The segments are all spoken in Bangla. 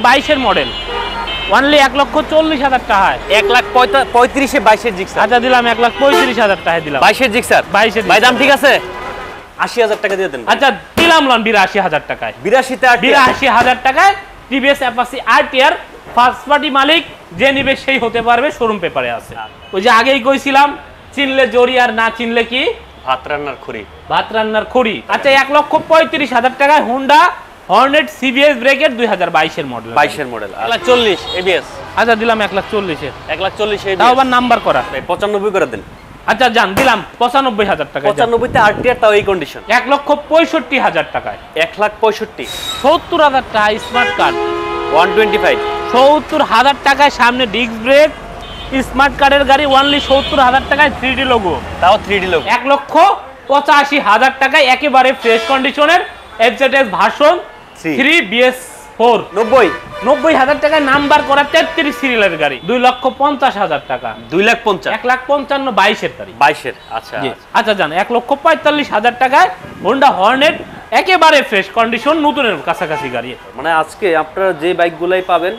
2022 মডেল, অনলি 1,40,000 টাকায়। 1,35,000 22 জিক্সার। আচ্ছা দিলাম 1,35,000 টাকায় দিলাম। 22 জিক্সার। 22 ভাই দাম ঠিক আছে? 80,000 টাকা দিয়ে দেন। আচ্ছা দিলাম 82,000 টাকায়। 82,000 টাকায় TVS Apache RTR first party মালিক যে নিবে সেই হতে পারবে, শোরুম পেপারে আছে। ওই যে আগেই কইছিলাম চিনলে জরি আর না চিনলে কি ভাত রান্নার খড়ি। ভাত রান্নার খড়ি। আচ্ছা 1,35,000 টাকায় হোন্ডা হর্নেট সিবিএস ব্রেকেট 2022 এর মডেল। 22 এর মডেল। 1,40 এবিএস। আচ্ছা দিলাম 1,40,000 এ। 1,40,000 এবিএস। তাও আবার নাম্বার করা। 95 করে দেন। আচ্ছা জান দিলাম 95,000 টাকা। 95 তে আরটিআর তাও এই কন্ডিশন। 1,65,000 টাকায়। 1,65,000। 70,000 টাকা স্মার্ট কার্ড। 125। 70,000 টাকায় সামনে ডিস্ক ব্রেক, স্মার্ট কার্ডের গাড়ি অনলি 70,000 টাকায় 3D লোগো। তাও 3D লোগো। 1,85,000 টাকায় একেবারে ফ্রেশ কন্ডিশনের এফজেডএস ভার্সন 3 BS4। 90,000 টাকায় নাম্বার করা 33 সিরিয়ালের গাড়ি। 2,50,000 টাকা। 2,50,000। 1,55,000 22 এর গাড়ি। 22 এর। আচ্ছা আচ্ছা জান 1,45,000 টাকায় হোন্ডা হর্নেট একেবারে ফ্রেশ কন্ডিশন নতুনের কাছাকাছি গাড়ি। মানে আজকে আপনারা যে বাইকগুলাই পাবেন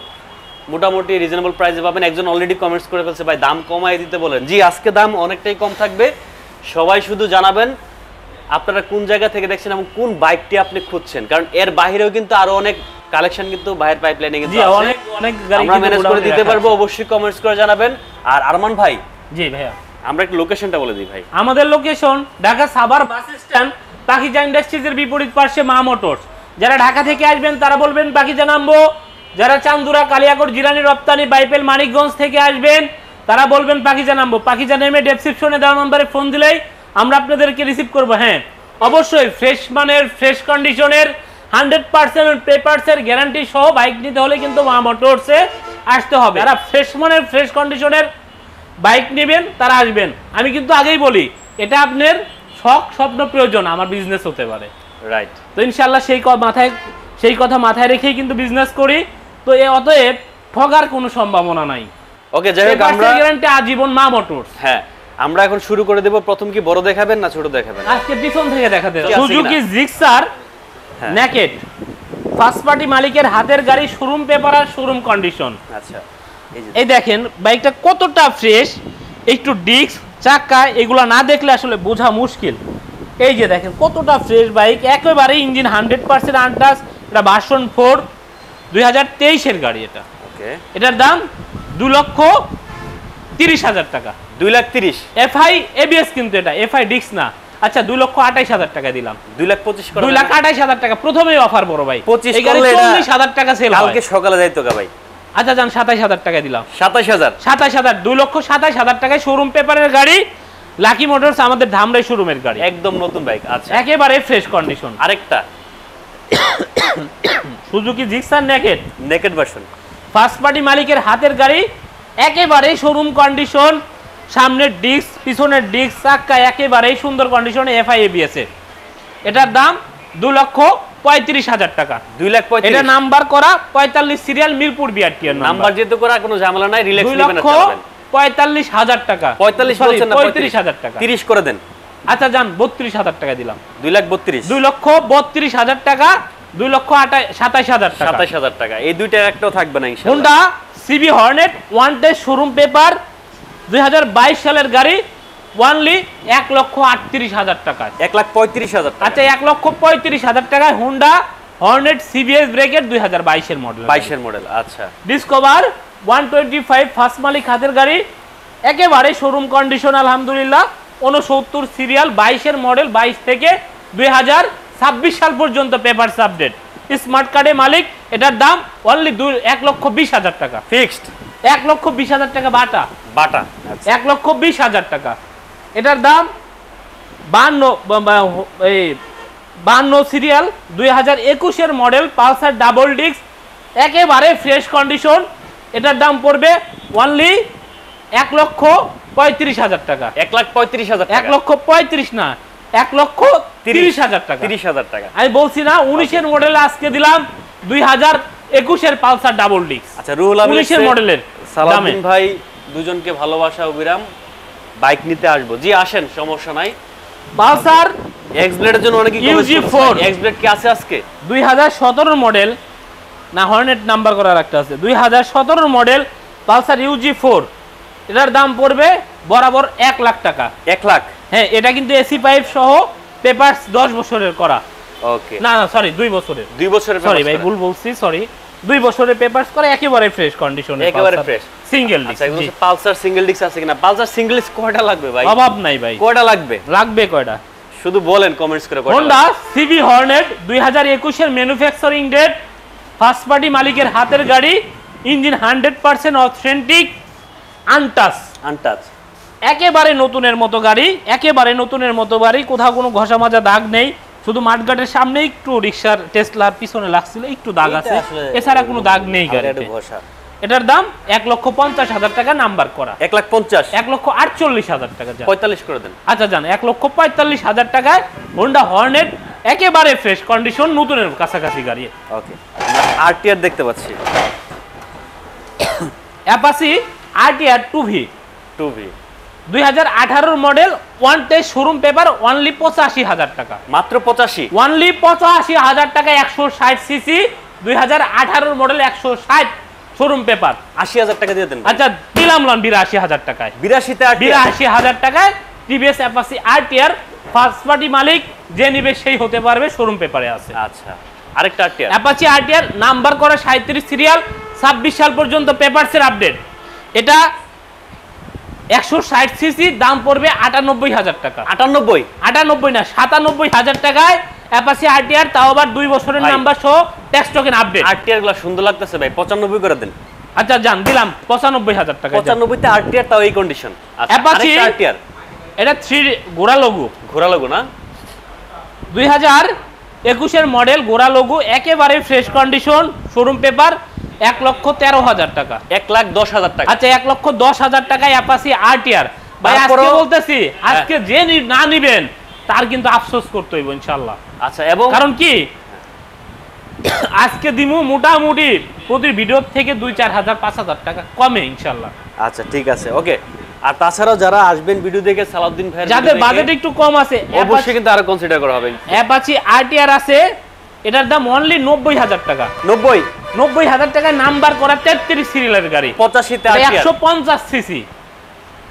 মোটামুটি রিজনেবল প্রাইসে পাবেন। একজন অলরেডি কমেন্টস করে ফেলছে ভাই দাম কমাই দিতে বলেন। জি আজকে দাম অনেকটাই কম থাকবে। সবাই শুধু জানাবেন আপনারা কোন জায়গা থেকে দেখছেন এবং কোন বাইকটি আপনি খুঁজছেন, কারণ এর বাইরেও কিন্তু আরো অনেক কালেকশন কিন্তু বাইরের পাইপলাইনে কিন্তু আছে। অনেক গাড়ি আমরা ম্যানেজ করে দিতে পারবো, অবশ্যই কমেন্টস করে জানাবেন। আর আরমান ভাই, জি ভাইয়া আমরা একটু লোকেশনটা বলে দিই ভাই। আমাদের location Dhaka Savar bus stand, Pakiza ইন্ডাস্ট্রিজের বিপরীত পাশে মা মোটরস। যারা ঢাকা থেকে আসবেন তারা বলবেন পাখিজা নামবো, যারা চান্দুরা কালিয়াকোট জিরানি রপ্তানি বাইপেল মানিকগঞ্জ থেকে আসবেন তারা বলবেন পাখিজা নামবো। পাখিজা নেমে ডেসক্রিপশনে দেওয়া নম্বরে ফোন দিলেই আমরা আপনাদেরকে রিসিভ করবো। হ্যাঁ অবশ্যই ফ্রেশ মানের ফ্রেশ কন্ডিশনের 100% পেপারসের গ্যারান্টি সহ বাইক নিতে হলে কিন্তু মা মোটরসে আসতে হবে। যারা ফ্রেশ মানের ফ্রেশ কন্ডিশনের বাইক নেবেন তারা আসবেন। আমি কিন্তু আগেই বলি এটা আপনার শখ স্বপ্ন প্রয়োজন, আমার বিজনেস হতে পারে, রাইট? তো ইনশাআল্লাহ সেই কথা মাথায় রেখেই কিন্তু বিজনেস করি। তো অতএব ঠগার কোনো সম্ভাবনা নাই। ওকে যাই হোক, আমরা গ্যারান্টি আজীবন মা মোটরস। হ্যাঁ আমরা এখন শুরু করে দেব। প্রথম কি বড় দেখাবেন না ছোট দেখাবেন? আজকে পিছন থেকে দেখাতে হবে। Suzuki Gixxer naked first party মালিকের হাতের গাড়ি, শোরুম পেপার আর শোরুম কন্ডিশন। আচ্ছা এই দেখেন বাইকটা কতটা ফ্রেশ, একটু ডিস্ক চাকা এগুলো না দেখলে আসলে বোঝা মুশকিল। এই যে দেখেন কতটা ফ্রেশ বাইক, একেবারে ইঞ্জিন 100% আনটাচ। এটা ভার্সন 4 2023 এর গাড়ি এটা। ওকে এটার দাম 2,30,000 টাকা। 2,30,000 এফআই এবিএস কিন্তু এটা এফআই ডিস্ক না। আচ্ছা 2,28,000 টাকা দিলাম। 2,25,000 করে। 2,28,000 টাকা প্রথমেই অফার বড় ভাই। 25 এই গাড়ি 40,000 টাকা সেল হয়। কালকে সকালে যাইতো গা ভাই। আচ্ছা জান 27,000 টাকা দিলাম। 27,000 2,27,000 টাকায় শোরুম পেপারের গাড়ি, লাকি মোটরস আমাদের ধামরাই শোরুমের গাড়ি, একদম নতুন বাইক। আচ্ছা একেবারে ফ্রেশ কন্ডিশন। আরেকটা Suzuki Gixxer naked version, first party মালিকের হাতের গাড়ি, একেবারে শোরুম কন্ডিশন। সামনের ডিস্ক পিছনের ডিস্ক চাকা একেবারে সুন্দর কন্ডিশনে এফআই এবিএস এ। এটার দাম 2,35,000 টাকা। 2,35,000। এটা নাম্বার করা 45 সিরিয়াল মিরপুর বিআরটিআর নাম্বার যেহেতু করা কোনো ঝামেলা নাই, রিল্যাক্স নেবেন। 2,45,000 টাকা। 45 বলছেন না, 35,000 টাকা। 30 করে দেন। আচ্ছা জান 32,000 টাকা দিলাম। 2,32,000। 2,32,000 টাকা। 2,27,000 টাকা। 27,000 টাকা। এই দুইটার একটাও থাকবে না ইনশাআল্লাহ। Honda CB Hornet one test showroom paper 2022 সালের গাড়ি, ওয়ানলি 1,38,000 টাকা। 1,35,000 টাকা। আচ্ছা 1,35,000 টাকায় হোন্ডা হর্নেট সিবিএস ব্রেকেট 2022 এর মডেল। 22 এর মডেল। আচ্ছা ডিসকভার 125 ফার্স্ট মালিক হাতের গাড়ি, একেবারে শোরুম কন্ডিশন আলহামদুলিল্লাহ। 69 সিরিয়াল 22 এর মডেল, 22 থেকে 2026 সাল পর্যন্ত পেপারস আপডেট। স্মার্ট কার্ডে মালিক। এটার দাম অনলি 1,20,000 টাকা ফিক্সড। 1,20,000 টাকা বাটা। 1,20,000 টাকা। এটার দাম 52 সিরিয়াল 2021 এর মডেল পালসার ডাবল ডিস্ক, একেবারে ফ্রেশ কন্ডিশন। এটার দাম পড়বে অনলি 1,35,000 টাকা। 1,35,000 টাকা। 1,35,000 না, 1,30,000 টাকা। 30,000 টাকা। আমি বলছি না 19 এর মডেল আজকে দিলাম 2021 এর পালসার ডাবল ডিস্ক। আচ্ছা রুহুল আমিন 19 এর মডেলের সালাউদ্দিন ভাই, দুজনকে ভালোবাসা অবিরাম। বাইক নিতে আসবো। জি আসেন, সমস্যা নাই। পালসার এক্স ব্লেডের জন্য অনেকেই কমেন্ট UG4 এক্স ব্লেড কি আছে আজকে? 2017 মডেল না হর্নেট নাম্বার করা একটা আছে 2017 মডেল পালসার UG4, এটার দাম পড়বে বরাবর 1 লাখ টাকা। 1 লাখ? হ্যাঁ, এটা কিন্তু এসি পাইপ সহ পেপারস 10 বছরের করা। ওকে, না সরি 2 বছরের, 2 বছরের, সরি ভাই ভুল বলছি, সরি 2 বছরের পেপারস করা, একেবারে ফ্রেশ কন্ডিশনে, একেবারে ফ্রেশ সিঙ্গেল ডিস্ক। আচ্ছা, এগুলো পালসার সিঙ্গেল ডিস্ক আছে কিনা? পালসার সিঙ্গেল ডিস্ক কয়টা লাগবে ভাই? অভাব নাই ভাই, কয়টা লাগবে? লাগবে কয়টা শুধু বলেন কমেন্টস করে কয়টা। হোন্ডা সিবি হর্নেট 2021 এর ম্যানুফ্যাকচারিং ডেট, ফার্স্ট পার্টি মালিকের হাতের গাড়ি, ইঞ্জিন 100% অথেন্টিক, আনটাচ, একেবারে নতুনের মতো গাড়ি, একেবারে নতুনের মতো গাড়ি, কোথাও কোনো ঘষা মাজা দাগ নেই, শুধু মাঠঘাটের সামনে একটু রিক্সার টেসলার পিছনে লাগছিল একটু দাগ আছে, এছাড়া কোনো দাগ নেই গাড়িতে। এটার দাম 1,50,000 টাকা, নাম্বার করা 1,50,000, 1,48,000 টাকা। 45 করে দেন। আচ্ছা জান, 1,45,000 টাকায় হোন্ডা হর্নেট, একেবারে ফ্রেশ কন্ডিশন, নতুনের কাছাকাছি গাড়ি। ওকে, আরটিআর দেখতে পাচ্ছি, Apache RTR 2V 2018 model, one test showroom paper, only 85,000 টাকা, মাত্র 85, অনলি 85,000 টাকা, 160 সিসি, 2018 মডেল, 160 শোরুম পেপার, 80,000 টাকা দিয়ে দেন। আচ্ছা দিলাম 82,000 টাকায়, 82 তে 82,000 টাকায় TVS Apache RTR, first party মালিক যে নিবে সেই হতে পারবে, শোরুম পেপারে আছে। আচ্ছা, আরেকটা আরটিআর, অ্যাপাচি আরটিআর, নাম্বার করা 37 সিরিয়াল, 26 সাল পর্যন্ত পেপারসের আপডেট, এটা 160 সিসি, দাম পড়বে 98,000 টাকা। 98 না 97,000 টাকায় অ্যাপাচি আরটিআর, তাও আবার 2 বছরের নাম্বার সহ ট্যাক্স টোকেন আপডেট। আরটিআর গুলো সুন্দর লাগতেছে ভাই, 95 করে দেন। আচ্ছা জান, দিলাম 95,000 টাকা। 95 তে আরটিআর, তাও এই কন্ডিশন। আচ্ছা, অ্যাপাচি আরটিআর, এটা 3 গোড়া লঘু, না 2021 এর মডেল, গোড়া লঘু, একেবারে ফ্রেশ কন্ডিশন, শোরুম পেপার, 1,13,000 টাকা, 1,10,000 টাকা। আচ্ছা 1,10,000 টাকায় অ্যাপাচি আরটিআর। ভাই আজকে বলতেছি, আজকে যে না নিবেন তার কিন্তু আফসোস করতে হইব ইনশাআল্লাহ। আচ্ছা, এবং কারণ কি আজকে দিমু মোটামুটি প্রতি ভিডিও থেকে 2-4 হাজার 5,000 টাকা কমে ইনশাআল্লাহ। আচ্ছা ঠিক আছে, ওকে। আর তাছাড়াও যারা আসবেন ভিডিও দেখে সালাউদ্দিন ভাই, যাদের বাজেট একটু কম আছে, অবশ্যই কিন্তু আরো কনসিডার করা হবে। অ্যাপাচি আরটিআর আছে, এটার দাম অনলি 90,000 টাকা। 90,000 টাকায় নাম্বার করা 33 সিরিয়ালের গাড়ি, 85 তে আরটিআর, 150 সিসি,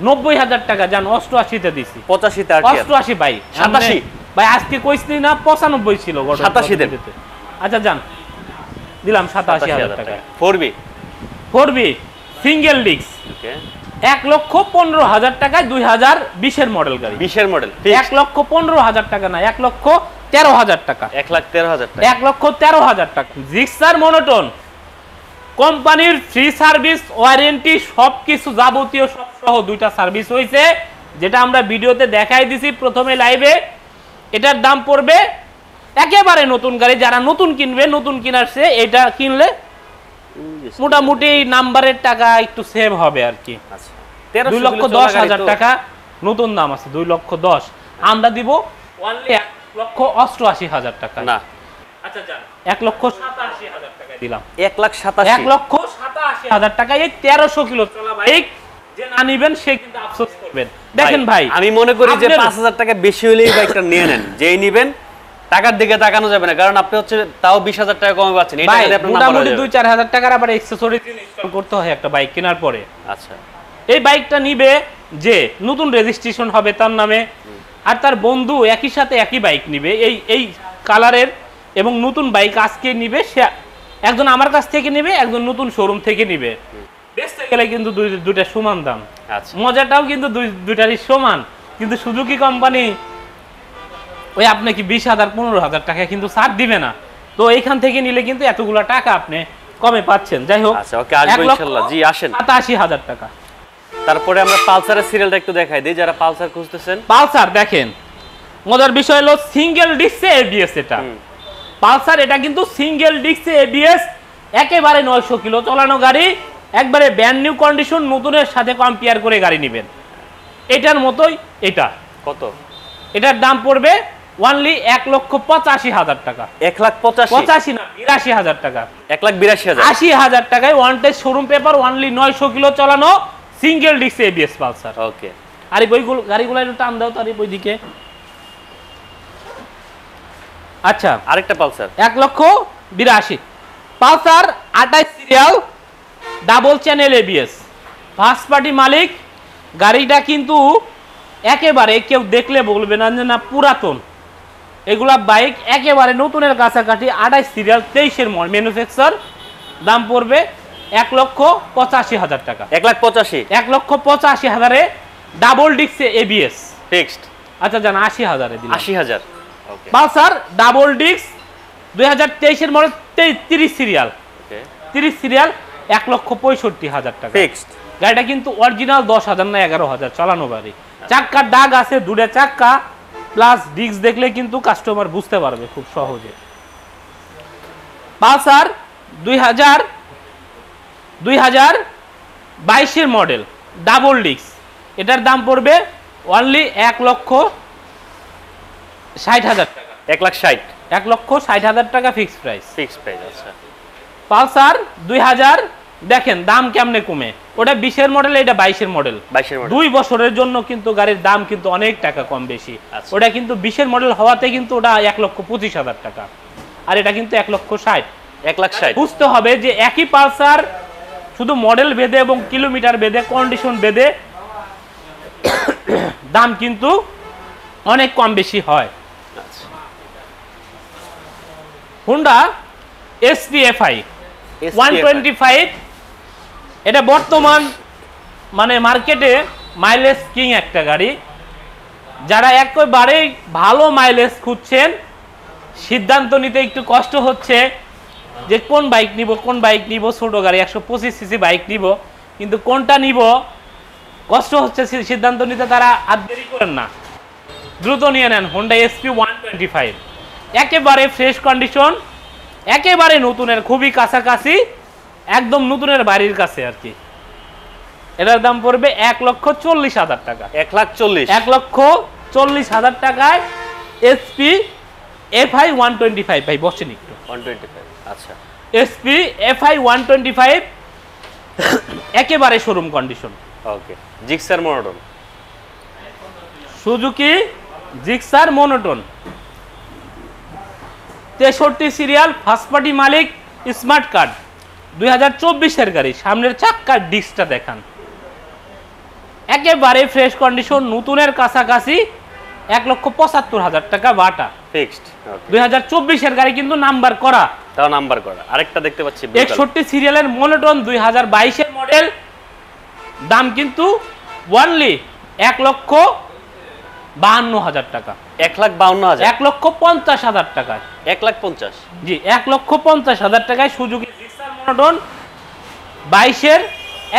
90,000 টাকা। জান 88 তে দিছি, 85 তে আরটিআর, 88 ভাই, 87 ভাই আজকে কইছি না 95 ছিল, 87 দেন। আচ্ছা জান, দিলাম 87,000 টাকা। 4B সিঙ্গেল ডিস্ক, ওকে, 1,15,000 টাকায় 2020 এর মডেল গাড়ি, 20 এর মডেল, 1,15,000 টাকা না, 1,13,000 টাকা, 1,13,000 টাকা, 1,13,000 টাকা। জিক্সার মনোটন কোম্পানির ফ্রি সার্ভিস, ওয়ারেন্টি, সবকিছু যাবতীয় সব সহ 2টা সার্ভিস হইছে, যেটা আমরা ভিডিওতে দেখাই দিছি প্রথমে লাইভে। এটার দাম পড়বে একেবারে নতুন গাড়ি, যারা নতুন কিনবে, নতুন কিনার চেয়ে এটা কিনলে মোটামুটি নাম্বারের টাকা একটু সেভ হবে আর কি। আচ্ছা, 2,10,000 টাকা নতুন দাম আছে, 2,10,000, আমরা দিব অনলি 1,88,000 টাকা। না আচ্ছা জান, 1,87,000 টাকা দিলাম, 1,87,000, 1,87,000 টাকা। এই 1300 কিলো চলা বাইক যে না নিবেন সে কিন্তু আফসোস করবেন। দেখেন ভাই, আমি মনে করি যে 5,000 টাকা বেশি হলেই বাইকটা নিয়ে নেন, যেই নিবেন টাকার দিকে তাকানো যাবে না, কারণ আপনি হচ্ছে তাও 20,000 টাকা কমে পাচ্ছেন। এটা যদি আপনি মোটামুটি 2-4 হাজার টাকার আবার অ্যাকসেসরিজ ইনস্টল করতে হয় একটা বাইক কেনার পরে। আচ্ছা, এই বাইকটা নিবে যে নতুন রেজিস্ট্রেশন হবে তার নামে, আর তার বন্ধু একই সাথে একই বাইক নিবে, এই কালারের এবং নতুন বাইক আজকে নিবে, সে একজন আমার কাছ থেকে নিবে, একজন নতুন শোরুম থেকে নিবে, বেচতে গেলে কিন্তু দুইটা সমান দাম। আচ্ছা, মজাটাও কিন্তু দুইটারই সমান, কিন্তু সুজুকি কোম্পানি ওই আপনাকে 20,000-15,000 টাকা কিন্তু ছাড় দিবে না। তো এইখান থেকে নিলে কিন্তু এতগুলো টাকা আপনি কমে পাচ্ছেন। যাই হোক, আচ্ছা ওকে, আসবো ইনশাআল্লাহ। জি আসেন, 87,000 টাকা। তারপরে আমরা পালসারের সিরিয়ালটা একটু দেখাই দেই, যারা পালসার খুঁজতেছেন। পালসার দেখেন, মজার বিষয় হলো সিঙ্গেল ডিস্কে এবিএস। এটা পালসার, এটা কিন্তু সিঙ্গেল ডিস্কে এবিএস, একেবারে 900 কিলো চালানো গাড়ি, একবারে ব্র্যান্ড নিউ কন্ডিশন, নতুনের সাথে কম্পেয়ার করে গাড়ি নেবেন। এটার মতোই এটা কত, এটার দাম পড়বে অনলি 1,85,000 টাকা। 1,85,000 না, 82,000 টাকা, 1,82,000, 80,000 টাকায় one test showroom paper, only 900 kilo চালানো সিঙ্গেল ডিস্ক এবিএস পালসার। ওকে, আর এই বইগুলো গাড়িগুলো একটু টান দাও তো, আর এই বই দিকে। আচ্ছা, আরেকটা Pulsar 1,82,000, Pulsar 28 serial, double channel ABS, first party মালিক। গাড়িটা কিন্তু একেবারে কেউ দেখলে বলবে না যে না পুরাতন, এগুলা বাইক একেবারে নতুনের কাছাকাছি। 28 সিরিয়াল, 23-এর ম্যানুফ্যাকচার। দাম পড়বে 1,85,000 টাকা। 1,85,000, 1,85,000-এ ডাবল ডিস্ক এবিএস ফিক্সড। আচ্ছা জান 80,000-এ দিলাম। 80,000, ওকে। পালসার ডাবল ডিস্ক 2023-এর মডেল, 30 সিরিয়াল, ওকে, 30 সিরিয়াল, 1,65,000 টাকা ফিক্সড। গাড়িটা কিন্তু অরিজিনাল 10,000 না 11,000 চালানো গাড়ি। চাক্কার দাগ আছে, দুটো চাক্কা প্লাস ডিস্ক দেখলে কিন্তু কাস্টমার বুঝতে পারবে খুব সহজে। পালসার 2022-এর মডেল, ডাবল ডিস্ক, এটার দাম পড়বে অনলি 1,60,000 টাকা। 1,60,000, 1,60,000 টাকা ফিক্সড প্রাইস। Fixed price. আচ্ছা, পালসার 2000 দেখেন দাম কেমনে কমে, ওটা 20-এর মডেল, এটা 22-এর মডেল। 22-এর মডেল, 2 বছরের জন্য কিন্তু গাড়ির দাম কিন্তু অনেক টাকা কম বেশি। আচ্ছা। ওটা কিন্তু 20-এর মডেল হওয়াতে কিন্তু ওটা 1,25,000 টাকা, আর এটা কিন্তু 1,60,000। 1,60,000। বুঝতে হবে যে একই পালসার, শুধু মডেল ভেদে এবং কিলোমিটার ভেদে, কন্ডিশন ভেদে দাম কিন্তু অনেক কম বেশি হয়। আচ্ছা, হোন্ডা এসপিএফআই 125, এটা বর্তমান মানে মার্কেটে মাইলেজ কিং একটা গাড়ি। যারা একেবারে ভালো মাইলেজ খুঁজছেন, সিদ্ধান্ত নিতে একটু কষ্ট হচ্ছে যে কোন বাইক নিব, ছোট গাড়ি 125 সিসি বাইক নিব, কিন্তু কোনটা নিব কষ্ট হচ্ছে সিদ্ধান্ত নিতে, তারা আর দেরি করেন না, দ্রুত নিয়ে নেন হোন্ডা এসপি 125। একেবারে ফ্রেশ কন্ডিশন, একেবারে নতুনের খুবই কাছাকাছি, একদম নতুনের বাড়ির কাছে আর কি। এটার দাম পড়বে 1,40,000 টাকা। 1,40,000, 1,40,000 টাকায় এসপি এফআই 125। ভাই বসেন একটু। 125, আচ্ছা। এসপি এফআই 125 একেবারে showroom condition. Okay, Gixxer Monotone, Suzuki Gixxer Monotone, 63 serial, first party মালিক, স্মার্ট কার্ড, 2024-এর গাড়ি। সামনের চাক্কার ডিস্কটা দেখান, একেবারে ফ্রেশ কন্ডিশন, নতুনের কাছাকাছি, 1,75,000 টাকা বাটা ফিক্সড। ওকে, 2024-এর গাড়ি কিন্তু নাম্বার করা, তাও নাম্বার করা। আরেকটা দেখতে পাচ্ছি 61 সিরিয়ালের মনোটন, 2022-এর মডেল। দাম কিন্তু ওয়ানলি 1,52,000 টাকা। 1,52,000, 1,50,000 টাকায়, 1,50,000, জি 1,50,000 টাকায় সুজুকি জিক্সার মনোটন, 22-এর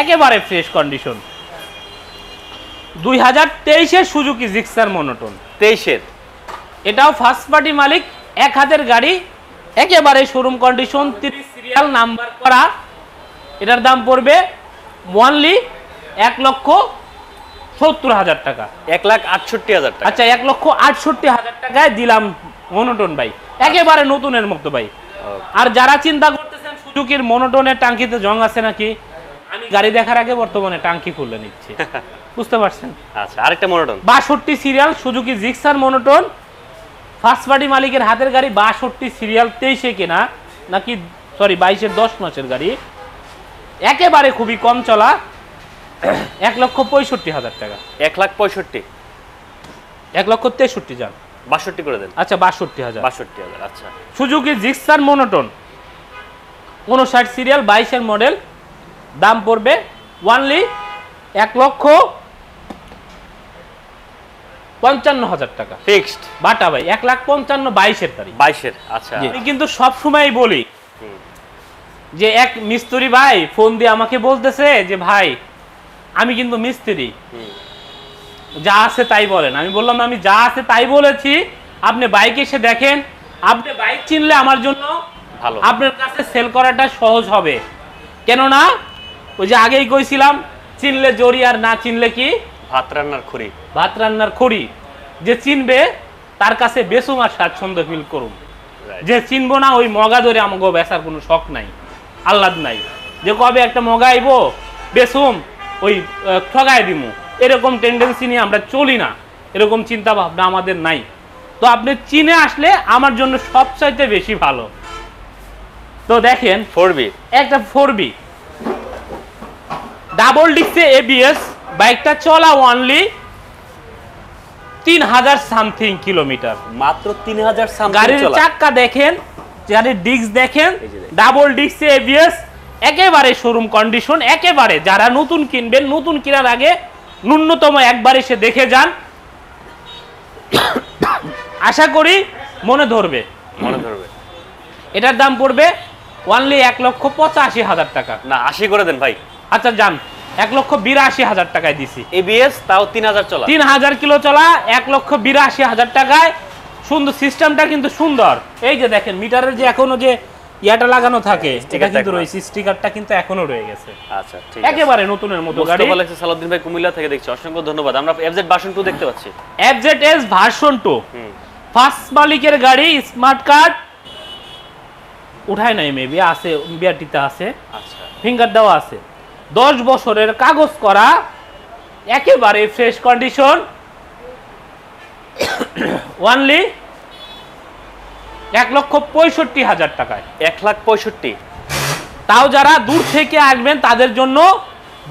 একেবারে ফ্রেশ কন্ডিশন। 2023-এর সুজুকি জিক্সার মনোটন, 23-এর, এটাও ফার্স্ট পার্টি মালিক, এক হাতের গাড়ি, একেবারে শোরুম কন্ডিশন, 30 সিরিয়াল, নাম্বার করা। এটার দাম পড়বে ওয়ানলি 1,70,000 টাকা। 1,68,000 টাকা। আচ্ছা 1,68,000 টাকায় দিলাম মনোটন ভাই, একেবারে নতুনের মতো ভাই। আর যারা চিন্তা করতেছেন সুজুকির মনোটনের টাঙ্কিতে জং আছে নাকি, আমি গাড়ি দেখার আগে বর্তমানে টাঙ্কি খুলে নিচ্ছি, বুঝতে পারছেন। আচ্ছা, আরেকটা monotone, 62 serial, Suzuki Gixxer monotone, first party মালিকের হাতের গাড়ি, 62 সিরিয়াল, 23-এ কেনা নাকি, সরি 22-এর 10 মাসের গাড়ি, একেবারে খুবই কম চলা, 1,65,000 টাকা। 1,65,000, 1,63,000 যান, 62 করে দেন। আচ্ছা 62,000। 62,000, আচ্ছা। সুজুকি জিক্সার মনোটন, 59 সিরিয়াল, 22-এর মডেল। দাম পড়বে ওয়ানলি 1,55,000 টাকা ফিক্সড বাটা ভাই। 1,55,000 22-এর তারিখ, 22-এর, আচ্ছা। আমি কিন্তু সব সময় বলি যে এক মিস্ত্রি ভাই ফোন দিয়ে আমাকে বলতেছে যে ভাই আমি কিন্তু মিস্ত্রি, যা আছে তাই বলেন। আমি বললাম আমি যা আছে তাই বলেছি, আপনি বাইক এসে দেখেন, আপনি বাইক চিনলে আমার জন্য ভালো, আপনার কাছে সেল করাটা সহজ হবে। কেননা ওই যে আগেই কইছিলাম, চিনলে জড়ি আর না চিনলে কি ভাত রান্নার খড়ি। ভাত রান্নার খড়ি। যে চিনবে তার কাছে বেসুম আর স্বাচ্ছন্দ্য ফিল করুন, যে চিনবো না ওই মগা ধরে আমাকে বেচার কোনো শখ নাই, আহ্লাদ নাই, যে কবে একটা মগা আইব বেসুম ওই ঠগাই দিমু, এরকম টেন্ডেন্সি নিয়ে আমরা চলি না, এরকম চিন্তা ভাবনা আমাদের নাই। তো আপনি চিনে আসলে আমার জন্য সবচাইতে বেশি ভালো। তো দেখেন 4B একটা 4B ডাবল ডিস্কে এবিএস, বাইকটা চলা অনলি 3000 সামথিং কিলোমিটার। মাত্র 3000 সামথিং গাড়ির চলা। চাক্কা দেখেন, গাড়ির ডিস্ক দেখেন, এই যে দেখেন। ডাবল ডিস্কে এবিএস, একেবারে শোরুম কন্ডিশন। একেবারে যারা নতুন কিনবেন, নতুন কেনার আগে ন্যূনতম একবার এসে দেখে যান, আশা করি মনে ধরবে। মনে ধরবে। এটার দাম পড়বে অনলি 1,85,000 টাকা। না 80 করে দেন ভাই। আচ্ছা যান, 1,82,000 টাকায় দিছি। এবিএস তাও 3000 চলা। 3000 কিলো চলা, 1,82,000 টাকায়। সুন্দর, সিস্টেমটা কিন্তু সুন্দর। এই যে দেখেন মিটারের যে এখনো যে ইয়াটা লাগানো থাকে, এটা কিন্তু রয়েছে, স্টিকারটা কিন্তু এখনো রয়ে গেছে। আচ্ছা ঠিক আছে। একেবারে নতুনের মতো গাড়ি। মোস্তফা আলাইহিস সালাউদ্দিন ভাই কুমিল্লা থেকে দেখছি, অসংখ্য ধন্যবাদ। আমরা এফজেড ভার্সন 2 দেখতে পাচ্ছি। এফজেডএস ভার্সন 2 হুম। ফার্স্ট মালিকের গাড়ি, স্মার্ট কার্ড উঠায় নাই, মেবি আছে, বিআরটিতে আছে, আচ্ছা ফিঙ্গার দেওয়া আছে, 10 বছরের কাগজ করা, একেবারে ফ্রেশ কন্ডিশন, অনলি 1,65,000 টাকায়। 1,65,000। তাও যারা দূর থেকে আসবেন তাদের জন্য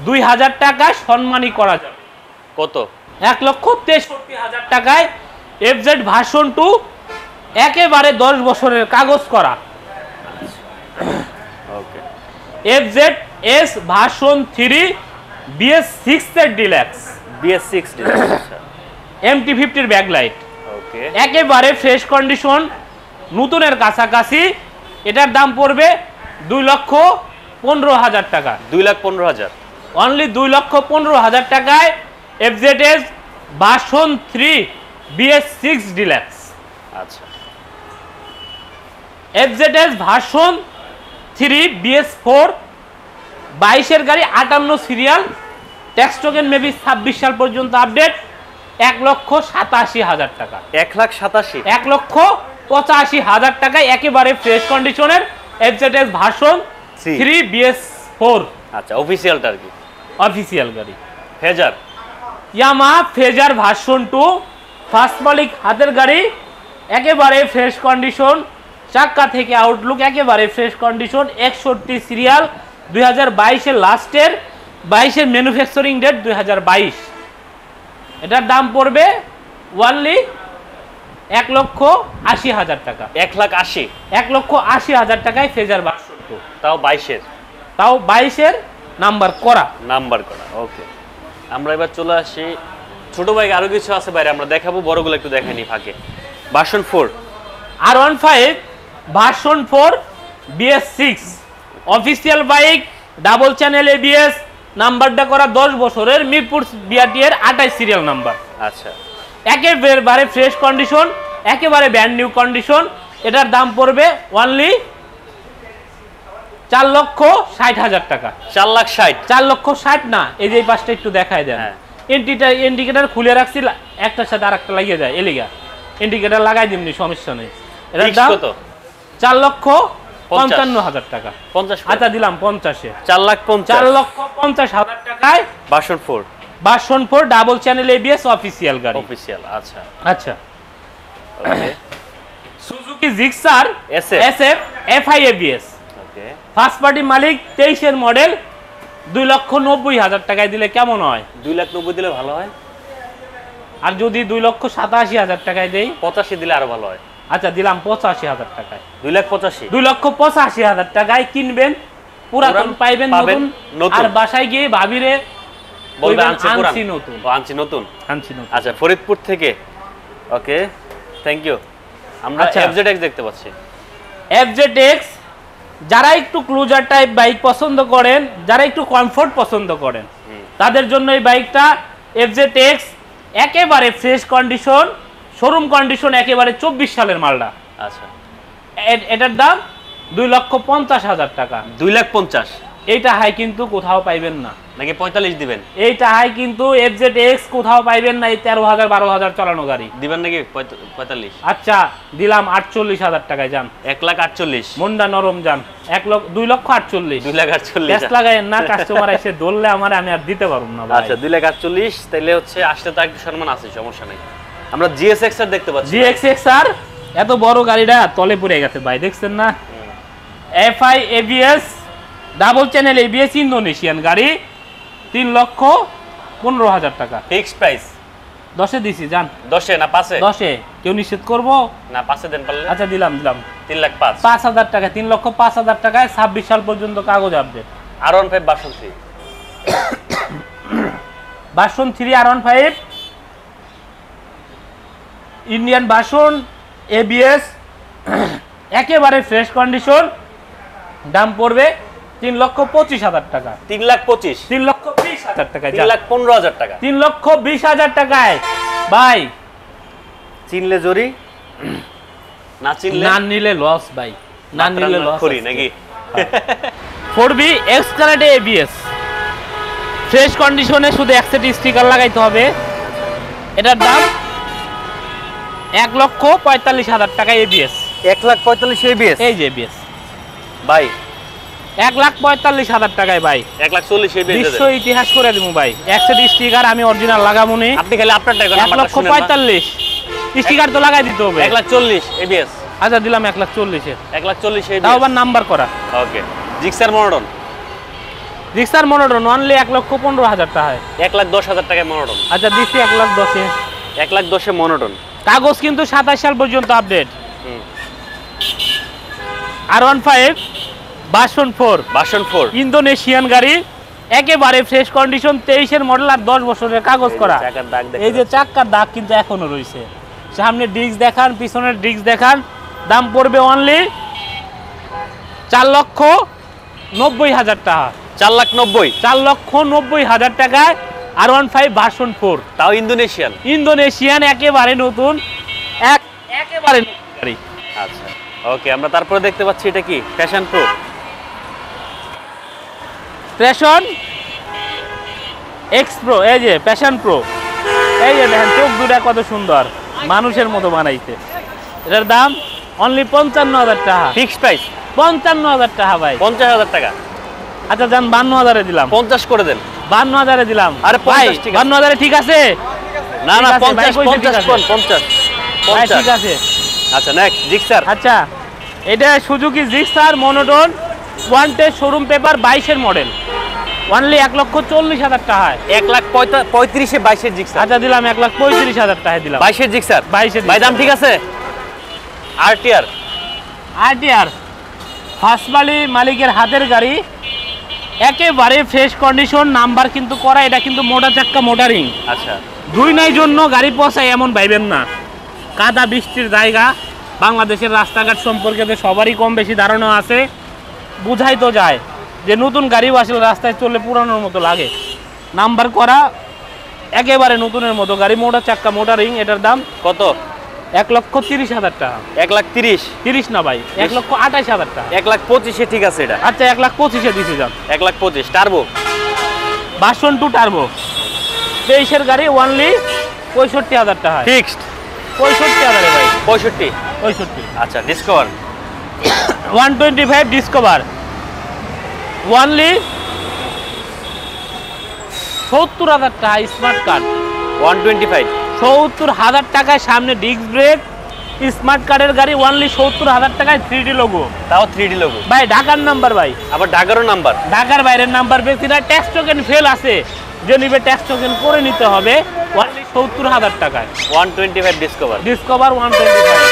2,000 টাকা সম্মানী করা যাবে। কত? 1,63,000 টাকায় এফজেড ভার্সন 2, একেবারে 10 বছরের কাগজ করা। ওকে। এফজেড এস ভার্সন 3 BS6 এর ডিলাক্স, BS6 ডিলাক্স। আচ্ছা MT50 এর ব্যাকলাইট, ওকে। একেবারে ফ্রেশ কন্ডিশন, নতুনের কাছাকাছি। এটার দাম পড়বে 2,15,000 টাকা। 2,15,000। অনলি 2,15,000 টাকায় এফজেডএস ভার্সন 3 BS6 ডিলাক্স। আচ্ছা এফজেডএস ভার্সন 3 BS4 22 এর গাড়ি, 58 সিরিয়াল, ট্যাক্স টোকেন মেবি 26 সাল পর্যন্ত আপডেট। 1,87,000 টাকা। 1,87,000। 1,85,000 টাকায় একেবারে ফ্রেশ কন্ডিশনের এফজেডএস ভার্সন 3 BS4 আচ্ছা অফিসিয়ালটা আর কি, অফিসিয়াল গাড়ি। Fazer, Yamaha Fazer version 2 first মালিক হাতের গাড়ি, একেবারে ফ্রেশ কন্ডিশন, চাক্কা থেকে আউটলুক একেবারে ফ্রেশ কন্ডিশন, 61 সিরিয়াল, 2022 এর লাস্টের, 22 এর ম্যানুফ্যাকচারিং ডেট 2022। এটার দাম পড়বে অনলি 1,80,000 টাকা। 1,80,000। 1,80,000 টাকায় ফেজার ভার্সন 2, তাও 22-এর, তাও 22 এর নাম্বার করা। নাম্বার করা। ওকে, আমরা এবার চলে আসি ছোট বাইক, আরো কিছু আছে বাইরে আমরা দেখাবো, বড়গুলো একটু দেখাইনি ফাঁকে। Version 4 R15 version 4 BS6 official bike, double channel ABS, নাম্বারটা করা 10 বছরের, মিরপুর বিআরটি এর 28 সিরিয়াল নাম্বার। আচ্ছা একেবারে ফ্রেশ কন্ডিশন, একেবারে ব্র্যান্ড নিউ কন্ডিশন। এটার দাম পড়বে অনলি 4,60,000 টাকা। 4,60,000। 4,60,000 না, এই যে এই পাশটা একটু দেখায় দেন। হ্যাঁ। ইন্ডিকেটর খুলে রাখছি, একটার সাথে আরেকটা লাগিয়ে যায়, এলিগা ইন্ডিকেটর লাগাই দিমনি, সমস্যা নেই। এটার দাম কত? 4,55,000 টাকা। 50। আচ্ছা দিলাম 50-এ, 4,50,000। 4,50,000 টাকায় version 4 version 4 double channel ABS official গাড়ি। অফিসিয়াল। আচ্ছা আচ্ছা, okay. Suzuki Gixxer SF FI ABS, okay, first party মালিক, 23 এর মডেল, 2,90,000 টাকায় দিলে কেমন হয়? 2,90,000 দিলে ভালো হয়। আর যদি 2,87,000 টাকায় দেই? 85 দিলে আরো ভালো হয়। আচ্ছা দিলাম 85,000 টাকায়। 2,85,000। 2,85,000 টাকায় কিনবেন, পুরাতন পাইবেন নতুন। আর বাসায় গিয়ে ভাবিরে বলবে আনছি নতুন, আনছি নতুন। নতুন। আচ্ছা ফরিদপুর থেকে, ওকে থ্যাংক ইউ। আমরা FZX দেখতে পাচ্ছি। FZX যারা একটু ক্লুজার টাইপ বাইক পছন্দ করেন, যারা একটু কমফোর্ট পছন্দ করেন, তাদের জন্য এই বাইকটা FZX, একেবারে ফ্রেশ কন্ডিশন, শোরুম কন্ডিশন, একেবারে 24 সালের মালটা। আচ্ছা এটার দাম 2,50,000 টাকা। 2,50,000। এইটা হাই কিন্তু কোথাও পাইবেন না। নাকি 45 দিবেন? এইটা হাই কিন্তু FZX কোথাও পাইবেন না। এই 13,000 12,000 চালানো গাড়ি দিবেন নাকি 45? আচ্ছা দিলাম 48,000 টাকায়। যান 1,48,000। মন্ডা নরম, যান 2,48,000। 2,48,000 গ্যাস লাগায়েন না, কাস্টমার এসে দৌড়লে আমার আমি আর দিতে পারবো না ভাই। আচ্ছা 2,48,000 তাইলে হচ্ছে আসলে তো একটু সম্মান আছে, সমস্যা নেই। আমরা GSX আর দেখতে পাচ্ছি। GSX আর এত বড় গাড়িটা তলে পড়ে গেছে ভাই, দেখছেন না? FI ABS double channel ABS Indonesian গাড়ি 3,15,000 টাকা ফিক্সড প্রাইস। 10-এ দিছি জান। 10-এ না 5-এ? 10-এ কেউ নিষেধ করবো না 5-এ দেন পারলে। আচ্ছা দিলাম 3,05,000 5,000 টাকা 3,05,000 টাকায় 26 সাল পর্যন্ত কাগজ update. R15 version 3 version 3 R15 Indian version ABS একেবারে ফ্রেশ কন্ডিশন, দাম পড়বে 3,25,000 টাকা। 3,25,000 3,20,000 টাকায় 3,15,000 টাকা 3,20,000 টাকায় ভাই। চিনলে জরি, না চিনলে না নিলে লস ভাই, না নিলে লস করি নাকি? 4B এক্সকালেট এবিএস ফ্রেশ কন্ডিশনে, শুধু এক সেট স্টিকার লাগাইতে হবে। এটার দাম 1,45,000 টাকা এবিএস। 1,45,000 এবিএস, এই যে এবিএস ভাই 1,45,000 টাকায় ভাই। 1,40,000 এবিএস বিশ্ব ইতিহাস করে দিব ভাই। এক সেট স্টিকার আমি অরিজিনাল লাগাবো নি। আপনি খালি আপনার টাকা নাম্বারটা শুনেন। 1,45,000 স্টিকার তো লাগাই দিতে হবে। 1,40,000 এবিএস। আচ্ছা দিলাম 1,40,000-এ। 1,40,000 তাও এবিএস, আবার নাম্বার করা। ওকে। জিক্সার মনোটন রিক্সার মনোটন অনলি 1,15,000 টাকায়। 1,10,000 টাকায় মনোটন। আচ্ছা দিচ্ছি 1,10,000-এ। 1,10,000 মনোটন, কাগজ কিন্তু 27 সাল পর্যন্ত update. R15 version 4 version 4 Indonesian গাড়ি, একেবারে ফ্রেশ কন্ডিশন, 23-এর মডেল আর 10 বছরের কাগজ করা। চাকার দাগ দেখেন, এই যে চাক্কার দাগ কিন্তু এখনো রয়েছে। সামনে ডিস্ক দেখান, পিছনের ডিস্ক দেখান। দাম পড়বে অনলি 4,90,000 টাকা। 4,90,000 4,90,000 টাকায় R15 ভার্সন 4, তাও ইন্দোনেশিয়ান। ইন্দোনেশিয়ান একেবারে নতুন, একেবারে নতুন গাড়ি। আচ্ছা ওকে, আমরা তারপরে দেখতে পাচ্ছি এটা কি passion pro. Passion x pro, এই যে প্যাশন প্রো, এই যে দেখেন চোখ দুটা কত সুন্দর, মানুষের মতো বানাইছে। এটার দাম অনলি 55,000 টাকা ফিক্সড প্রাইস। 55,000 টাকা ভাই। 50,000 টাকা। আচ্ছা যান 52,000-এ দিলাম। 50 করে দেন। 52,000-এ দিলাম। আরে 50 ঠিক আছে। 52,000-এ ঠিক আছে? না না ঠিক আছে, 50 ভাই, 50 ঠিক আছে। 50 ভাই 50। ঠিক আছে। আচ্ছা নেক্সট জিক্সার। আচ্ছা এটা Suzuki Gixxer Monotone, wanted showroom paper, 22-এর মডেল, অনলি 1,40,000 টাকায়। 1,35,000 22-এর জিক্সার। আচ্ছা দিলাম 1,35,000 টাকায় দিলাম। 22-এর জিক্সার। 22-এর ভাই দাম ঠিক আছে? আরটিআর আরটিআর ফার্স্ট মালিকের হাতের গাড়ি, একেবারে ফ্রেশ কন্ডিশন, নাম্বার কিন্তু করা। এটা কিন্তু মোটা চাক্কা, মোটারিং। আচ্ছা, দুই নাই জন্য গাড়ি পৌঁছায় এমন ভাইবেন না। কাদা বৃষ্টির জায়গা, বাংলাদেশের রাস্তাঘাট সম্পর্কে তো সবারই কম বেশি ধারণা আছে, বুঝাই তো যায় যে নতুন গাড়িও আসলে রাস্তায় চললে পুরানোর মতো লাগে। নাম্বার করা, একেবারে নতুনের মতো গাড়ি, মোটা চাক্কা, মোটারিং। এটার দাম কত? 1,30,000 টাকা। 1,30,000 30 না ভাই, 1,28,000 টাকা। 1,25,000 ঠিক আছে এটা। আচ্ছা 1,25,000-এ দিতে যান। 1,25,000 টার্বো ভার্সন 2 টার্বো, 23-এর গাড়ি, অনলি 65,000 টাকা। ফিক্সড 65,000-এ ভাই। 65। 65। আচ্ছা ডিসকভার 125 ডিসকভার, অনলি 70,000 টাকা। স্মার্ট কার্ড 125 70,000 টাকায়, সামনে ডিস্ক ব্রেক, স্মার্ট কার্ডের গাড়ি, অনলি 70,000 টাকায়, 3D লোগো। তাও 3D লোগো ভাই ঢাকার নাম্বার ভাই, আবার ঢাকারও নাম্বার। ঢাকার বাইরের নাম্বার। ব্যক্তিরা ট্যাক্স টোকেন ফেল আছে, যে নিবে ট্যাক্স টোকেন করে নিতে হবে, অনলি 70,000 টাকায়। 125 ডিসকভার। ডিসকভার 125।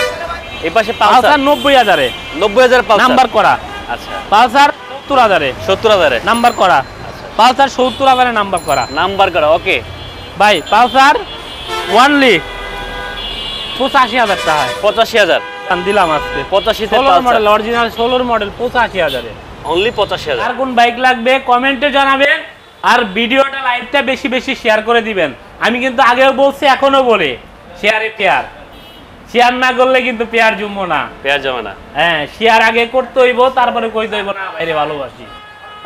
এই পাশে পালসার পালসার 90,000-এ 90,000 পালসার নাম্বার করা। আচ্ছা পালসার 70,000-এ 70,000 নাম্বার করা। পালসার 70,000-এ নাম্বার করা। নাম্বার করা, ওকে। ভাই পালসার অনলি 85,000 টাকায়। 85,000 দিলাম আজকে। 85 তে 16 মডেল, অরিজিনাল 16 মডেল, 85,000-এ। অনলি 85,000। আর কোন বাইক লাগবে কমেন্টে জানাবেন, আর ভিডিওটা লাইভটা বেশি বেশি শেয়ার করে দিবেন। আমি কিন্তু আগেও বলছি, এখনো বলি, শেয়ারে পেয়ার। শেয়ার না করলে কিন্তু পেয়ার জমবো না, পেয়ার জমা না। হ্যাঁ শেয়ার আগে করতে হইব, তারপরে কইতে হইব না বাইরে ভালোবাসি।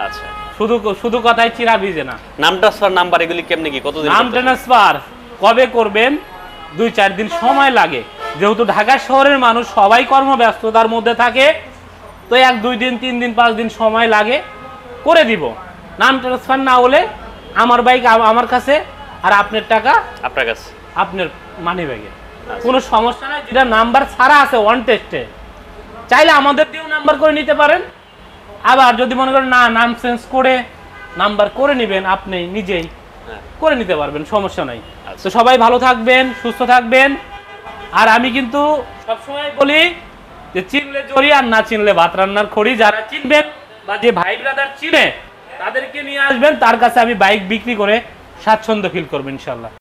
আচ্ছা, শুধু শুধু কথাই চিরা ভিজে না। নাম ট্রান্সফার নাম্বার এগুলি কেমনে কি কতদিন? নাম ট্রান্সফার কবে করবেন? 2-4 দিন সময় লাগে, যেহেতু ঢাকা শহরের মানুষ সবাই কর্মব্যস্ততার মধ্যে থাকে, তো 1-2 দিন 3 দিন 5 দিন সময় লাগে, করে দিব। নাম ট্রান্সফার না হলে আমার বাইক আমার কাছে, আর আপনার টাকা আপনার কাছে, আপনার মানি ব্যাগে, কোনো সমস্যা নাই। যেটা নাম্বার ছাড়া আছে অন টেস্টে, চাইলে আমাদের দিয়েও নাম্বার করে নিতে পারেন, আবার যদি মনে করেন না নাম চেঞ্জ করে নাম্বার করে নেবেন, আপনি নিজেই করে নিতে পারবেন, সমস্যা নাই। তো সবাই ভালো থাকবেন, সুস্থ থাকবেন। আর আমি কিন্তু সবসময় বলি যে চিনলে জড়ি আর না চিনলে ভাত রান্নার খড়ি। যারা চিনবেন বা যে ভাই ব্রাদার চিনে তাদেরকে নিয়ে আসবেন, তার কাছে আমি বাইক বিক্রি করে স্বাচ্ছন্দ্য ফিল করবো ইনশাল্লাহ।